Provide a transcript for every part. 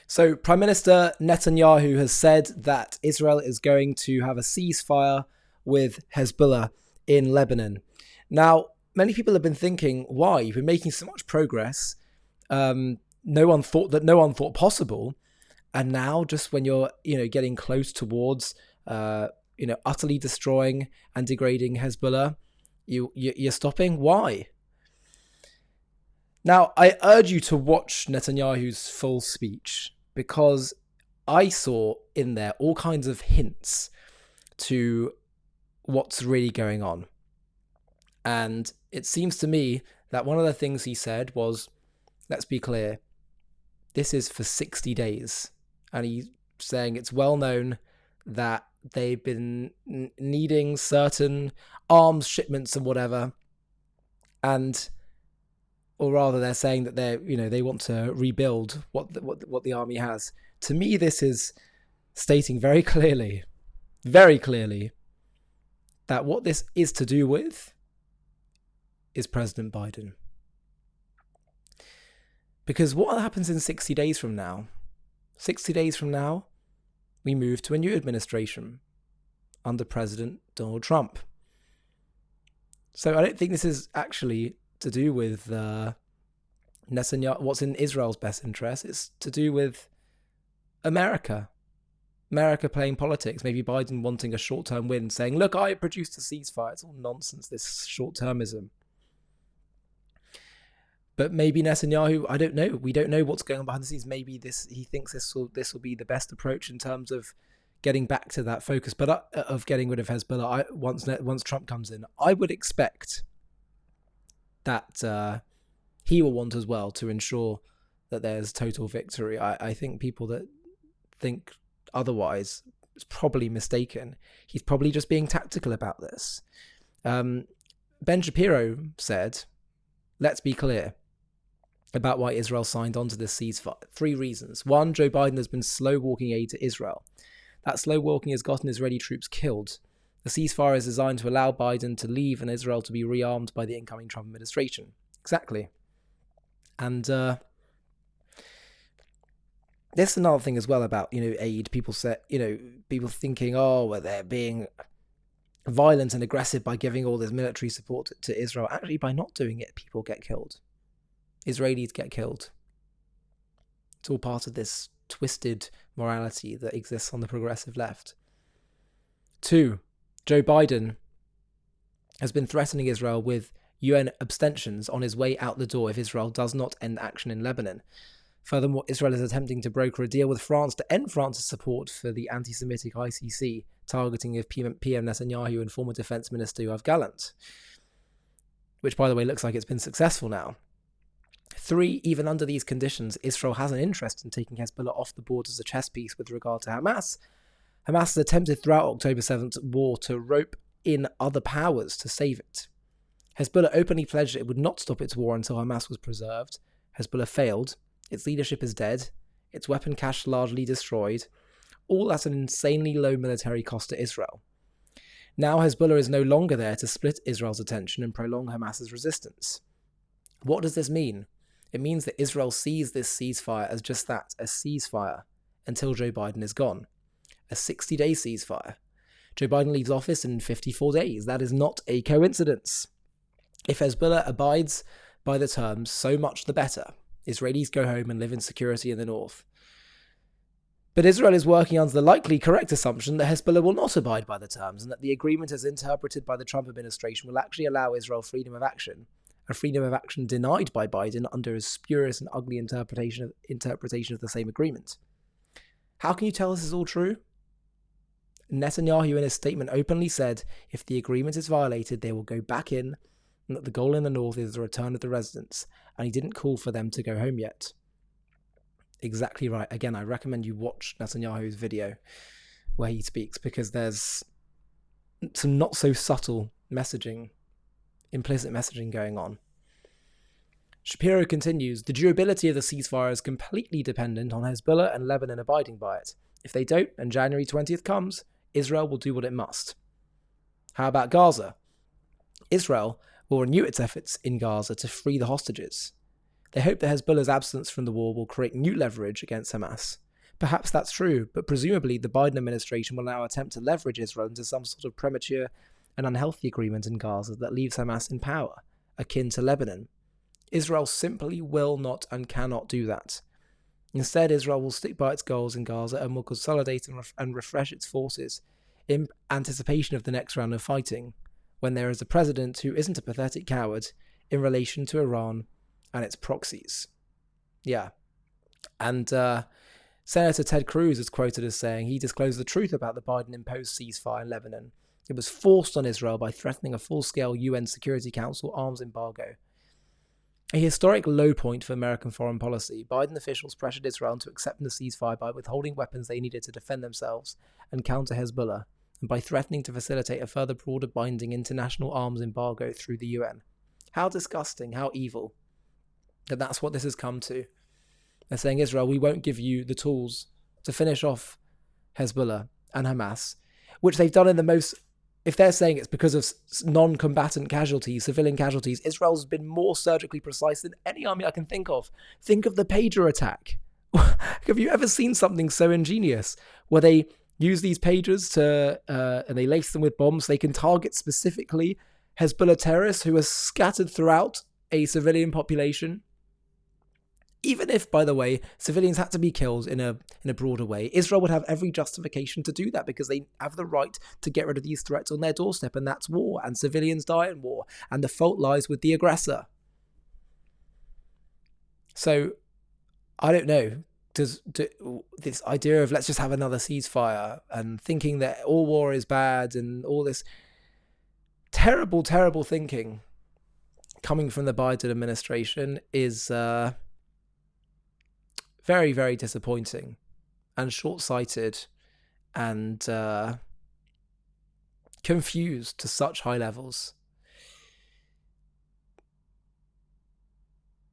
So Prime Minister Netanyahu has said that Israel is going to have a ceasefire with Hezbollah in Lebanon. Now, many people have been thinking, why? You've been making so much progress. No one thought possible. And now, just when you're, getting close towards, utterly destroying and degrading Hezbollah, you're stopping. Why? Now, I urge you to watch Netanyahu's full speech, because I saw in there all kinds of hints to what's really going on. And it seems to me that one of the things he said was, let's be clear, this is for 60 days. And he's saying it's well known that they've been needing certain arms shipments and whatever. Or rather, they're saying that they want to rebuild what the army has. To me, this is stating very clearly, that what this is to do with is President Biden. Because what happens in 60 days from now? 60 days from now, we move to a new administration under President Donald Trump. So I don't think this is actually to do with Netanyahu, what's in Israel's best interest. It's to do with America playing politics. Maybe Biden wanting a short-term win, saying, look, I produced a ceasefire. It's all nonsense, this short-termism. But maybe Netanyahu, I don't know. We don't know what's going on behind the scenes. Maybe he thinks this will be the best approach in terms of getting back to that focus, but of getting rid of Hezbollah. Once Trump comes in, I would expect that he will want as well to ensure that there's total victory. I think people that think otherwise is probably mistaken. He's probably just being tactical about this. Ben Shapiro said, let's be clear about why Israel signed on to this ceasefire. 3 reasons. 1, Joe Biden has been slow-walking aid to Israel. That slow walking has gotten Israeli troops killed. The ceasefire is designed to allow Biden to leave and Israel to be rearmed by the incoming Trump administration. Exactly. And this is another thing as well about, aid. People thinking, well, they're being violent and aggressive by giving all this military support to Israel. Actually, by not doing it, people get killed. Israelis get killed. It's all part of this twisted morality that exists on the progressive left. 2, Joe Biden has been threatening Israel with UN abstentions on his way out the door if Israel does not end action in Lebanon. Furthermore, Israel is attempting to broker a deal with France to end France's support for the anti-Semitic ICC, targeting of PM Netanyahu and former Defense Minister Yoav Gallant, which, by the way, looks like it's been successful now. 3, even under these conditions, Israel has an interest in taking Hezbollah off the board as a chess piece with regard to Hamas. Hamas has attempted throughout October 7th war to rope in other powers to save it. Hezbollah openly pledged it would not stop its war until Hamas was preserved. Hezbollah failed. Its leadership is dead. Its weapon cache largely destroyed. All at an insanely low military cost to Israel. Now Hezbollah is no longer there to split Israel's attention and prolong Hamas's resistance. What does this mean? It means that Israel sees this ceasefire as just that, a ceasefire, until Joe Biden is gone. A 60-day ceasefire. Joe Biden leaves office in 54 days. That is not a coincidence. If Hezbollah abides by the terms, so much the better. Israelis go home and live in security in the north. But Israel is working under the likely correct assumption that Hezbollah will not abide by the terms and that the agreement as interpreted by the Trump administration will actually allow Israel freedom of action, a freedom of action denied by Biden under a spurious and ugly interpretation of the same agreement. How can you tell this is all true? Netanyahu in his statement openly said if the agreement is violated, they will go back in, and that the goal in the north is the return of the residents, and he didn't call for them to go home yet. Exactly right. Again, I recommend you watch Netanyahu's video where he speaks, because there's some not so subtle messaging, implicit messaging going on. Shapiro continues, the durability of the ceasefire is completely dependent on Hezbollah and Lebanon abiding by it. If they don't, and January 20th comes, Israel will do what it must. How about Gaza? Israel will renew its efforts in Gaza to free the hostages. They hope that Hezbollah's absence from the war will create new leverage against Hamas. Perhaps that's true, but presumably the Biden administration will now attempt to leverage Israel into some sort of premature and unhealthy agreement in Gaza that leaves Hamas in power, akin to Lebanon. Israel simply will not and cannot do that. Instead, Israel will stick by its goals in Gaza and will consolidate and refresh its forces in anticipation of the next round of fighting, when there is a president who isn't a pathetic coward in relation to Iran and its proxies. Yeah. And Senator Ted Cruz is quoted as saying he disclosed the truth about the Biden-imposed ceasefire in Lebanon. It was forced on Israel by threatening a full-scale UN Security Council arms embargo. A historic low point for American foreign policy, Biden officials pressured Israel into accepting the ceasefire by withholding weapons they needed to defend themselves and counter Hezbollah, and by threatening to facilitate a further broader binding international arms embargo through the UN. How disgusting, how evil. That that's what this has come to. They're saying, Israel, we won't give you the tools to finish off Hezbollah and Hamas, which they've done in the most... If they're saying it's because of non-combatant casualties, civilian casualties, Israel's been more surgically precise than any army I can think of. Think of the pager attack. Have you ever seen something so ingenious where they use these pagers to and they lace them with bombs? They can target specifically Hezbollah terrorists who are scattered throughout a civilian population. Even if, by the way, civilians had to be killed in a broader way, Israel would have every justification to do that because they have the right to get rid of these threats on their doorstep, and that's war, and civilians die in war, and the fault lies with the aggressor. So, I don't know, this idea of let's just have another ceasefire and thinking that all war is bad and all this terrible, terrible thinking coming from the Biden administration is... very, very disappointing and short-sighted and confused to such high levels.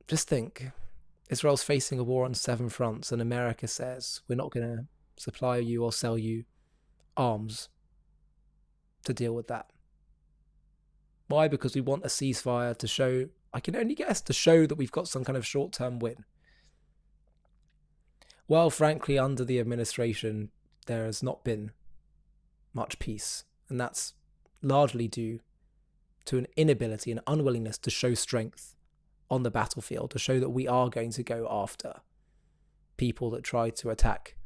Just think, Israel's facing a war on 7 fronts and America says, we're not going to supply you or sell you arms to deal with that. Why? Because we want a ceasefire to show, I can only guess, to show that we've got some kind of short-term win. Well, frankly, under the administration, there has not been much peace, and that's largely due to an inability and unwillingness to show strength on the battlefield, to show that we are going to go after people that try to attack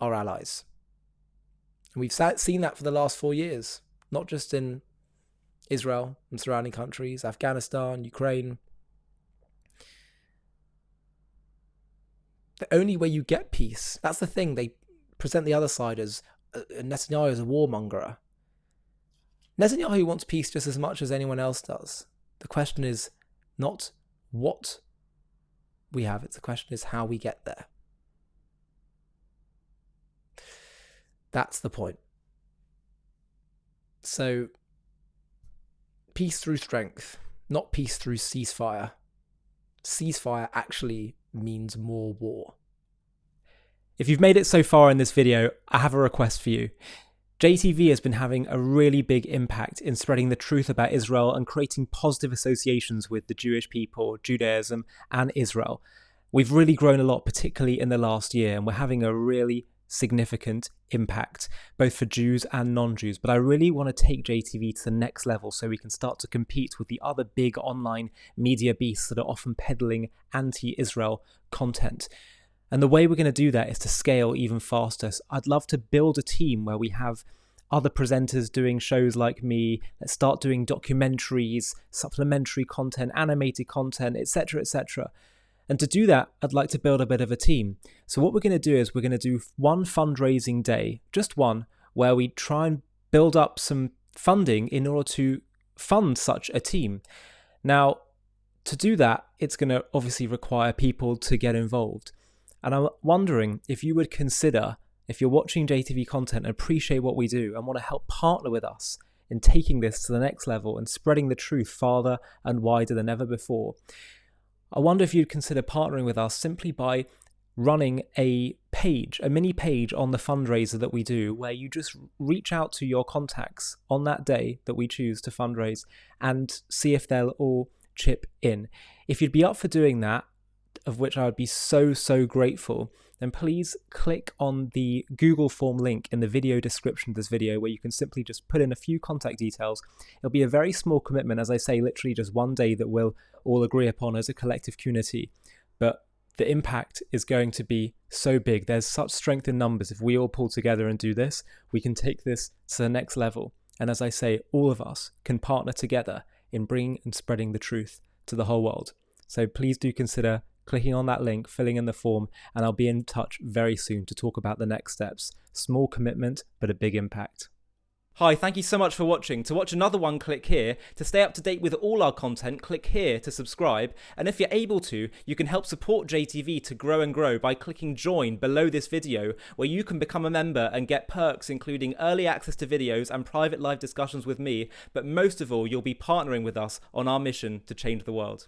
our allies. And we've seen that for the last 4 years, not just in Israel and surrounding countries, Afghanistan, Ukraine. The only way you get peace, that's the thing, they present the other side as Netanyahu as a warmonger. Netanyahu wants peace just as much as anyone else does. The question is not what we have, it's the question is how we get there. That's the point. So, peace through strength, not peace through ceasefire. Ceasefire actually means more war. If you've made it so far in this video, I have a request for you. JTV has been having a really big impact in spreading the truth about Israel and creating positive associations with the Jewish people, Judaism, and Israel. We've really grown a lot, particularly in the last year, and we're having a really significant impact, both for Jews and non-Jews. But I really want to take JTV to the next level so we can start to compete with the other big online media beasts that are often peddling anti-Israel content. And the way we're going to do that is to scale even faster. So I'd love to build a team where we have other presenters doing shows like me, let's start doing documentaries, supplementary content, animated content, etc., etc. And to do that, I'd like to build a bit of a team. So what we're going to do is we're going to do one fundraising day, just one, where we try and build up some funding in order to fund such a team. Now, to do that, it's going to obviously require people to get involved. And I'm wondering if you would consider, if you're watching JTV content and appreciate what we do and want to help partner with us in taking this to the next level and spreading the truth farther and wider than ever before, I wonder if you'd consider partnering with us simply by running a page, a mini page on the fundraiser that we do, where you just reach out to your contacts on that day that we choose to fundraise and see if they'll all chip in. If you'd be up for doing that, of which I would be so grateful, then please click on the Google form link in the video description of this video, where you can simply just put in a few contact details. It'll be a very small commitment, as I say, literally just one day that we'll all agree upon as a collective community. But the impact is going to be so big. There's such strength in numbers. If we all pull together and do this, we can take this to the next level. And as I say, all of us can partner together in bringing and spreading the truth to the whole world. So please do consider clicking on that link, filling in the form, and I'll be in touch very soon to talk about the next steps. Small commitment, but a big impact. Hi, thank you so much for watching. To watch another one, click here. To stay up to date with all our content, click here to subscribe. And if you're able to, you can help support JTV to grow and grow by clicking join below this video, where you can become a member and get perks including early access to videos and private live discussions with me. But most of all, you'll be partnering with us on our mission to change the world.